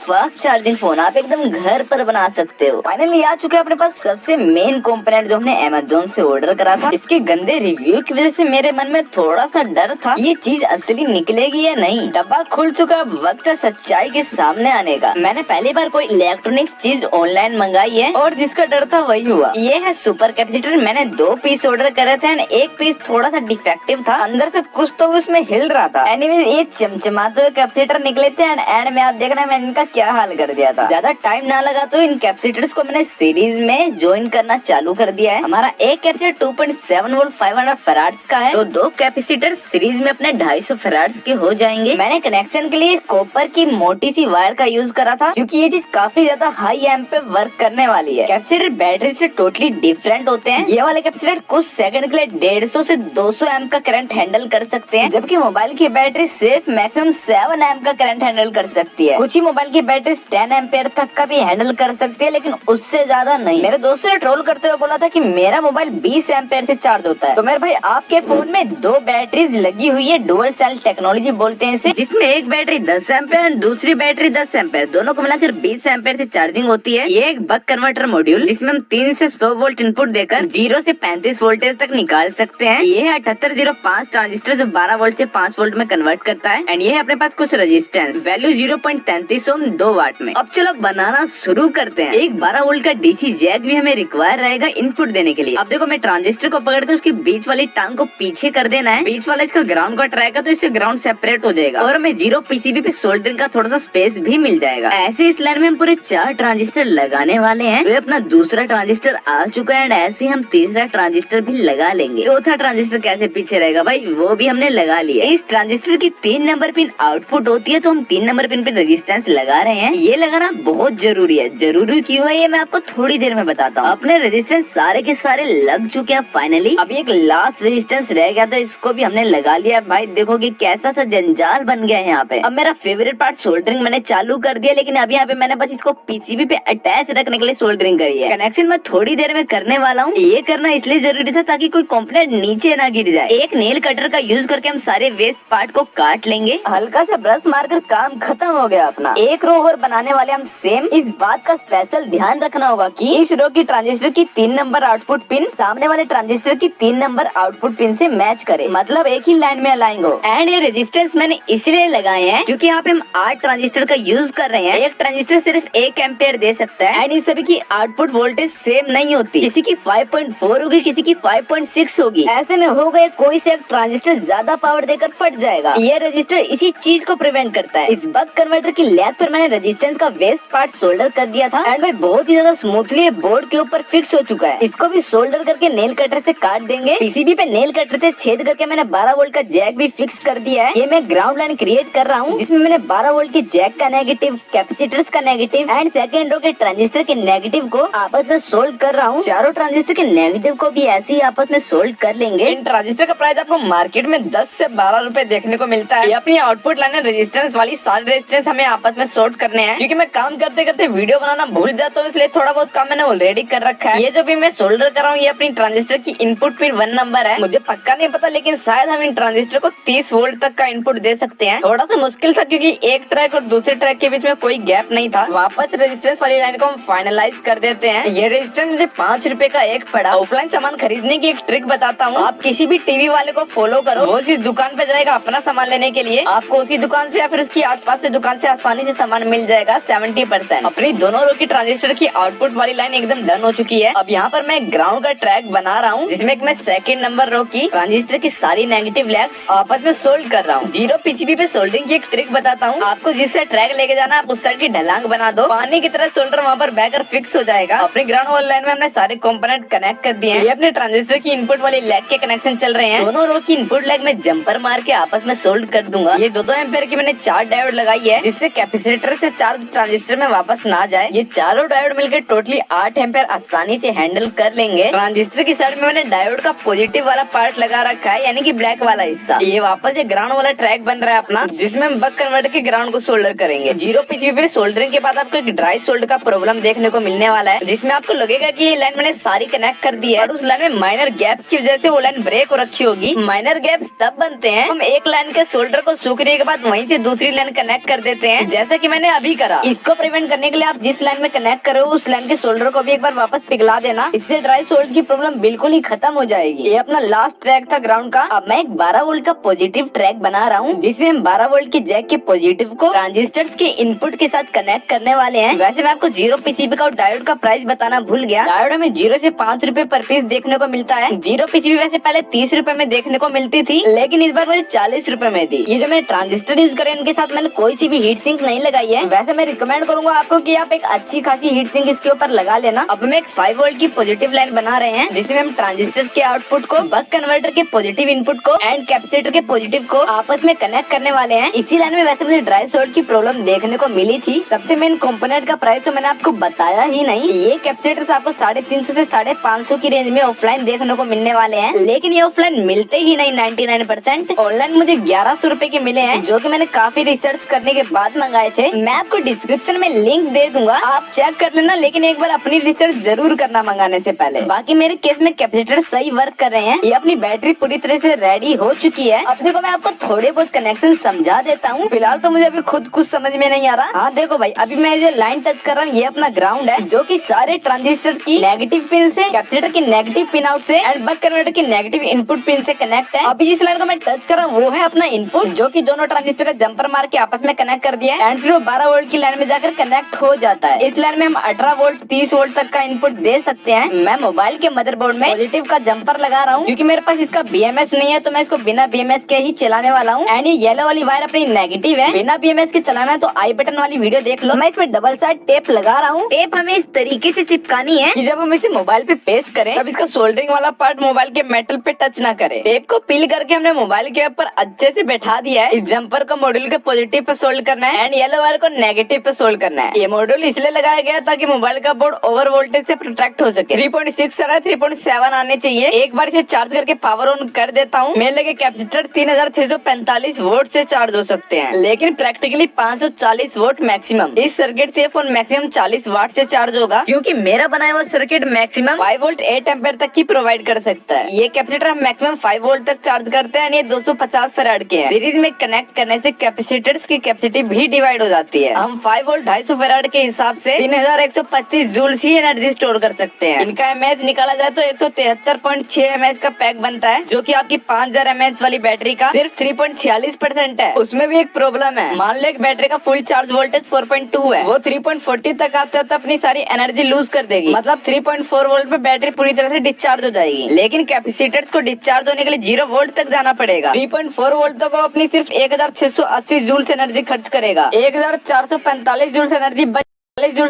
Fast charging phone आप एकदम घर पर बना सकते हो। फाइनली आ चुके हैं अपने पास सबसे मेन कंपोनेंट जो हमने अमेज़न से ऑर्डर करा था। इसके गंदे रिव्यू की वजह से मेरे मन में थोड़ा सा डर था ये चीज असली निकलेगी या नहीं। डब्बा खुल चुका, वक्त है सच्चाई के सामने आने का। मैंने पहली बार कोई इलेक्ट्रॉनिक्स चीज ऑनलाइन मंगाई है और जिसका डर था वही हुआ। ये है सुपर कैपेसिटर। मैंने 2 पीस ऑर्डर करे थे, एक पीस थोड़ा सा डिफेक्टिव था, अंदर से कुछ तो उसमें हिल रहा था। एनीवेज ये चमचमाते हुए कैपेसिटर निकले थे एंड में आप देख रहे हैं मैंने इनका क्या हाल कर दिया था। ज्यादा टाइम ना लगा तो इन कैपेसिटर्स को मैंने सीरीज में ज्वाइन करना चालू कर दिया है। हमारा एक कैपेसिटर 2.7 वोल्ट 500 फैराड्स का है, तो 2 कैपेसिटर सीरीज में अपने 250 फैराड्स के हो जाएंगे। मैंने कनेक्शन के लिए कॉपर की मोटी सी वायर का यूज करा था क्योंकि ये चीज काफी ज्यादा हाई एम्प पे वर्क करने वाली है। कैपेसिटर बैटरी से टोटली डिफरेंट होते हैं। ये वाले कैपेसिटर कुछ सेकंड के लिए 150 से 200 एम्प का करंट हैंडल कर सकते हैं, जबकि मोबाइल की बैटरी सिर्फ मैक्सिमम 7 एम्प का करंट हैंडल कर सकती है। कुछ ही मोबाइल की बैटरी 10 एम्पेयर तक का भी हैंडल कर सकती है, लेकिन उससे ज्यादा नहीं। मेरे दोस्तों ने ट्रोल करते हुए बोला था कि मेरा मोबाइल 20 एम्पेयर से चार्ज होता है। तो मेरे भाई आपके फोन में 2 बैटरीज लगी हुई है, डुअल सेल टेक्नोलॉजी बोलते हैं इसे, जिसमें एक बैटरी 10 एम्पेयर और दूसरी बैटरी 10 एम्पेयर, दोनों को मिलाकर 20 एम्पेयर से चार्जिंग होती है। ये एक बक कन्वर्टर मॉड्यूल जिसमें हम 3 से 100 वोल्ट इनपुट देकर 0 से 35 वोल्टेज तक निकाल सकते हैं। ये है 7805 ट्रांजिस्टर जो 12 वोल्ट से 5 वोल्ट में कन्वर्ट करता है। एंड ये है अपने पास कुछ रेजिस्टेंस वैल्यू 0.33 ओम 2 वाट में। अब चलो बनाना शुरू करते हैं। एक 12 वोल्ट का डीसी जैक भी हमें रिक्वायर रहेगा इनपुट देने के लिए। अब देखो मैं ट्रांजिस्टर को पकड़ के उसकी बीच वाली टांग को पीछे कर देना है। बीच वाला इसका ग्राउंड का ट्रैक है तो इससे ग्राउंड सेपरेट हो जाएगा और हमें 0 पीसीबी पे सोल्डरिंग का थोड़ा सा स्पेस भी मिल जाएगा। ऐसे इस लाइन में हम पूरे 4 ट्रांजिस्टर लगाने वाले हैं। तो अपना दूसरा ट्रांजिस्टर आ चुका है एंड ऐसे हम तीसरा ट्रांजिस्टर भी लगा लेंगे। चौथा ट्रांजिस्टर कैसे पीछे रहेगा भाई, वो भी हमने लगा लिया। इस ट्रांजिस्टर की 3 नंबर पिन आउटपुट होती है, तो हम 3 नंबर पिन पे रेजिस्टेंस लगा रहे हैं। ये लगाना बहुत जरूरी है। जरूरी क्यों है ये मैं आपको थोड़ी देर में बताता हूँ। अपने रेजिस्टेंस सारे के सारे लग चुके हैं फाइनली। अभी एक लास्ट रेजिस्टेंस रह गया था, इसको भी हमने लगा लिया। भाई देखो कि कैसा सा जंजाल बन गया है यहाँ पे। अब मेरा फेवरेट पार्ट सोल्डरिंग मैंने चालू कर दिया, लेकिन अभी यहाँ पे मैंने बस इसको पीसीबी पे अटैच रखने के लिए सोल्डरिंग करी है। कनेक्शन मैं थोड़ी देर में करने वाला हूँ। ये करना इसलिए जरूरी था ताकि कोई कंपोनेंट नीचे ना गिर जाए। एक नेल कटर का यूज करके हम सारे वेस्ट पार्ट को काट लेंगे। हल्का सा ब्रश मारकर काम खत्म हो गया अपना। एक रो और बनाने वाले हम सेम। इस बात का स्पेशल ध्यान रखना होगा कि इस रो की ट्रांजिस्टर की 3 नंबर आउटपुट पिन सामने वाले ट्रांजिस्टर की 3 नंबर आउटपुट पिन से मैच करे, मतलब एक ही लाइन में अलाइन हो। एंड ये रेजिस्टेंस मैंने इसलिए लगाए हैं क्योंकि यहाँ पे हम 8 ट्रांजिस्टर का यूज कर रहे हैं। एक ट्रांजिस्टर सिर्फ 1 एम्पेयर दे सकता है एंड इन सभी की आउटपुट वोल्टेज सेम नहीं होती। किसी की 5.4 होगी, किसी की 5.6 होगी। ऐसे में हो गए कोई से एक ट्रांजिस्टर ज्यादा पावर देकर फट जाएगा। ये रजिस्टर इसी चीज को प्रिवेंट करता है। इस बक कन्वर्टर की लैब पर मैंने रेजिस्टेंस का वेस्ट पार्ट सोल्डर कर दिया था एंड भाई बहुत ही ज्यादा स्मूथली बोर्ड के ऊपर फिक्स हो चुका है। इसको भी सोल्डर करके नेल कटर से काट देंगे। पीसीबी पे नेल कटर से छेद करके मैंने 12 वोल्ट का जैक भी फिक्स कर दिया है। ये मैं ग्राउंड लाइन क्रिएट कर रहा हूँ जिसमें मैंने 12 वोल्ट के जैक का नेगेटिव, कैपेसिटर्स का नेगेटिव एंड सेकेंड रो के ट्रांजिस्टर के नेगेटिव को आपस में सोल्व कर रहा हूँ। चारों ट्रांजिस्टर के नेगेटिव को भी ऐसे ही आपस में सोल्व कर लेंगे। इन ट्रांजिस्टर का प्राइस आपको मार्केट में 10 से 12 रुपए देखने को मिलता है। ये अपनी आउटपुट लाइन रेजिस्टेंस वाली सारी रेजिस्टेंस हमें आपस में सोल्व करने हैं। क्योंकि मैं काम करते करते वीडियो बनाना भूल जाता हूँ, इसलिए थोड़ा बहुत काम मैंने ऑलरेडी कर रखा है। ये जो भी मैं सोल्डर कर रहा हूँ ये अपनी ट्रांजिस्टर की इनपुट पिन 1 नंबर है। मुझे पक्का नहीं पता, लेकिन शायद हम इन ट्रांजिस्टर को 30 वोल्ट तक का इनपुट दे सकते हैं। थोड़ा सा मुश्किल था क्योंकि एक ट्रैक और दूसरे ट्रैक के बीच में कोई गैप नहीं था। वापस रेजिस्टेंस वाली लाइन को हम फाइनलाइज कर देते हैं। ये रेजिस्टेंस मुझे 5 रुपए का एक पड़ा। ऑफलाइन सामान खरीदने की एक ट्रिक बताता हूँ। आप किसी भी टीवी वाले को फॉलो करो, वो जिस दुकान पे जाएगा अपना सामान लेने के लिए, आपको उसी दुकान से या फिर उसकी आसपास से दुकान से आसानी से सामान मिल जाएगा 70%। अपनी दोनों रो की ट्रांजिस्टर की आउटपुट वाली लाइन एकदम डन हो चुकी है। अब यहाँ पर मैं ग्राउंड का ट्रैक बना रहा हूँ जिसमें मैं सेकंड नंबर रो की ट्रांजिस्टर की सारी नेगेटिव लेग्स आपस में सोल्ड कर रहा हूँ। 0 पीसीबी पे सोल्डरिंग की एक ट्रिक बताता हूँ। आपको जिससे ट्रैक लेके जाना आप उस साइड की ढलांग बना दो, पानी की तरह सोल्डर वहाँ पर बहकर फिक्स हो जाएगा। अपनी ग्राउंड वाली लाइन में हमने सारे कंपोनेंट कनेक्ट कर दिए हैं। ये अपने ट्रांजिस्टर की इनपुट वाली लेग के कनेक्शन चल रहे हैं। दोनों रो की इनपुट लेग में जंपर मार के आपस में सोल्ड कर दूंगा। ये 2 एम्पेयर की मैंने 4 डायोड लगाई है जिससे कैपेसिटर से चार्ज ट्रांजिस्टर में वापस ना जाए। ये चारों डायोड मिलकर टोटली 8 एम्पेयर आसानी से हैंडल कर लेंगे। ट्रांजिस्टर की साइड में मैंने डायोड का पॉजिटिव वाला पार्ट लगा रखा है, यानी कि ब्लैक वाला हिस्सा। ये वापस ये ग्राउंड वाला ट्रैक बन रहा है अपना, जिसमें हम बक कन्वर्टर के ग्राउंड को सोल्डर करेंगे। 0 पीसीबी पे सोल्डरिंग के बाद आपको एक ड्राई सोल्डर का प्रॉब्लम देखने को मिलने वाला है, जिसमें आपको लगेगा कि ये लाइन मैंने सारी कनेक्ट कर दी है और उस लाइन में माइनर गैप्स की वजह से वो लाइन ब्रेक हो रखी होगी। माइनर गैप्स तब बनते हैं हम एक लाइन के सोल्डर को सूखने के बाद वहीं से दूसरी लाइन कनेक्ट कर देते हैं। जैसा कि मैंने अभी करा। इसको प्रिवेंट करने के लिए आप जिस लाइन में कनेक्ट करे हो उस लाइन के सोल्डर को भी एक बार वापस पिघला देना। इससे ड्राई सोल्ड की प्रॉब्लम बिल्कुल ही खत्म हो जाएगी। ये अपना लास्ट ट्रैक था ग्राउंड का। अब मैं एक 12 वोल्ट का पॉजिटिव ट्रैक बना रहा हूँ, जिसमें हम 12 वोल्ट के जैक के पॉजिटिव को ट्रांजिस्टर्स के इनपुट के साथ कनेक्ट करने वाले हैं। वैसे मैं आपको 0 पीसीबी का डायोड का प्राइस बताना भूल गया। डायोड हमें 0 से 5 रुपए पर पीस देखने को मिलता है। 0 पीसीबी वैसे पहले 30 रुपए में देखने को मिलती थी, लेकिन इस बार मुझे 40 रुपए में दी। ये जो मैंने ट्रांजिस्टर यूज करे इनके साथ मैंने कोई सी भी हीट सिंक नहीं लगाई है। वैसे मैं रिकमेंड करूंगा आपको कि आप एक अच्छी खासी हीट सिंक इसके ऊपर लगा लेना। अब मैं एक 5 वोल्ट की पॉजिटिव लाइन बना रहे हैं, जिसमें हम ट्रांजिस्टर के आउटपुट को बक कन्वर्टर के पॉजिटिव इनपुट को एंड कैपेसिटर के पॉजिटिव को आपस में कनेक्ट करने वाले हैं। इसी लाइन में वैसे मुझे ड्राई सोल्ड की प्रॉब्लम देखने को मिली थी। सबसे मेन कंपोनेंट का प्राइस तो मैंने आपको बताया ही नहीं। ये कैपेसिटर्स आपको 350 से 550 की रेंज में ऑफलाइन देखने को मिलने वाले हैं, लेकिन ये ऑफलाइन मिलते ही नहीं 99%। ऑनलाइन मुझे 1100 रुपए के मिले हैं, जो कि मैंने काफी रिसर्च करने के बाद मंगाए थे। मैं आपको डिस्क्रिप्शन में लिंक दे दूंगा, आप चेक कर लेना, लेकिन एक बार अपनी रिसर्च जरूर करना मंगाने से पहले। बाकी मेरे केस में कैपेसिटर सही वर्क कर रहे हैं। ये अपनी बैटरी पूरी तरह से रेडी हो चुकी है। अब देखो मैं आपको थोड़े बहुत कनेक्शन समझा देता हूँ। फिलहाल तो मुझे अभी खुद कुछ समझ में नहीं आ रहा। हाँ देखो भाई, अभी मैं जो लाइन टच कर रहा हूँ ये अपना ग्राउंड है, जो कि सारे ट्रांजिस्टर की नेगेटिव पिन से, कैपेसिटर की नेगेटिव पिन आउट से एंड बक कन्वर्टर की नेगेटिव इनपुट पिन से कनेक्ट है। अभी जिस लाइन को मैं टच कर रहा हूँ वो है अपना इनपुट, जो कि दोनों ट्रांजिस्टर का जंपर मार के आपस में कनेक्ट कर दिया है एंड फिर वो 12 वोल्ट की लाइन में जाकर कनेक्ट हो जाता है। इस लाइन में हम 18 वोल्ट 30 वोल्ट तक का इनपुट दे सकते हैं। मैं मोबाइल के मदरबोर्ड में पॉजिटिव का जंपर लगा रहा हूँ, क्योंकि मेरे पास इसका BMS नहीं है, तो मैं इसको बिना BMS के ही चलाने वाला हूँ। एंड ये येलो वाली वायर अपनी नेगेटिव है। बिना BMS के चलाना है तो आई बटन वाली वीडियो देख लो। मैं इसमें डबल साइड टेप लगा रहा हूँ। टेप हमें इस तरीके से चिपकानी है कि जब हम इसे मोबाइल पे पेस्ट करें तब इसका सोल्डरिंग वाला पार्ट मोबाइल के मेटल पे टच ना करे। टेप को पील करके हमने मोबाइल के ऊपर अच्छे से बैठा दिया है। इस जंपर को मॉड्यूल के पॉजिटिव पे सोल्ड करना है एंड येलो वायर को नेगेटिव पे सोल्ड करना है। ये मॉड्यूल इसलिए लगाया गया ताकि मोबाइल का बोर्ड ओवर वोल्टेज से प्रोटेक्ट हो सके। 3.6 से 3.7 आने चाहिए। एक बार इसे चार्ज करके पावर ऑन कर देता हूँ। मेरे लगे कैपेसिटर 3645 वोल्ट से चार्ज हो सकते हैं, लेकिन प्रैक्टिकली 540 वोल्ट मैक्सिमम। इस सर्किट से फोन मैक्सिमम 40 वाट से चार्ज होगा, क्योंकि मेरा बनाया हुआ सर्किट मैक्सिमम 5 वोल्ट 8 एम्पीयर तक की प्रोवाइड कर सकता है। ये कैपेसिटर हम मैक्सिमम 5 वोल्ट तक चार्ज करते हैं। ये 250 फैराड के हैं। सीरीज में कनेक्ट करने से कैपेसिटर्स की कैपेसिटी भी डिवाइड हो जाती है। हम 5 वोल्ट 250 फैराड के हिसाब से 3125 जूल्स ही एनर्जी स्टोर कर सकते हैं। इनका एमएच निकाला जाए तो 173.6 mAh का पैक बनता है, जो कि आपकी 5000 mAh वाली बैटरी का सिर्फ 3.46% है। उसमें भी एक प्रॉब्लम है। मान लो एक बैटरी का फुल चार्ज वोल्टेज 4.2 है, वो 3.40 तक आते हैं तो अपनी सारी एनर्जी लूज कर देगी। मतलब 3.4 वोल्ट पे बैटरी पूरी तरह से डिस्चार्ज हो जाएगी। लेकिन कैपेसिटर्स को डिस्चार्ज होने के लिए 0 वोल्ट तक जाना पड़ेगा। 3.4 वोल्ट तक वो अपनी सिर्फ 1680 जूल्स एनर्जी खर्च करेगा। 1445 जूल्स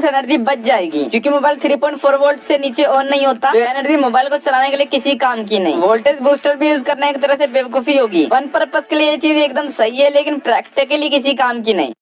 एनर्जी बच जाएगी, क्योंकि मोबाइल 3.4 वोल्ट से नीचे ऑन नहीं होता। तो एनर्जी मोबाइल को चलाने के लिए किसी काम की नहीं। वोल्टेज बूस्टर भी यूज करना एक तरह से बेवकूफी होगी। वन पर्पस के लिए ये चीज एकदम सही है, लेकिन प्रैक्टिकली किसी काम की नहीं।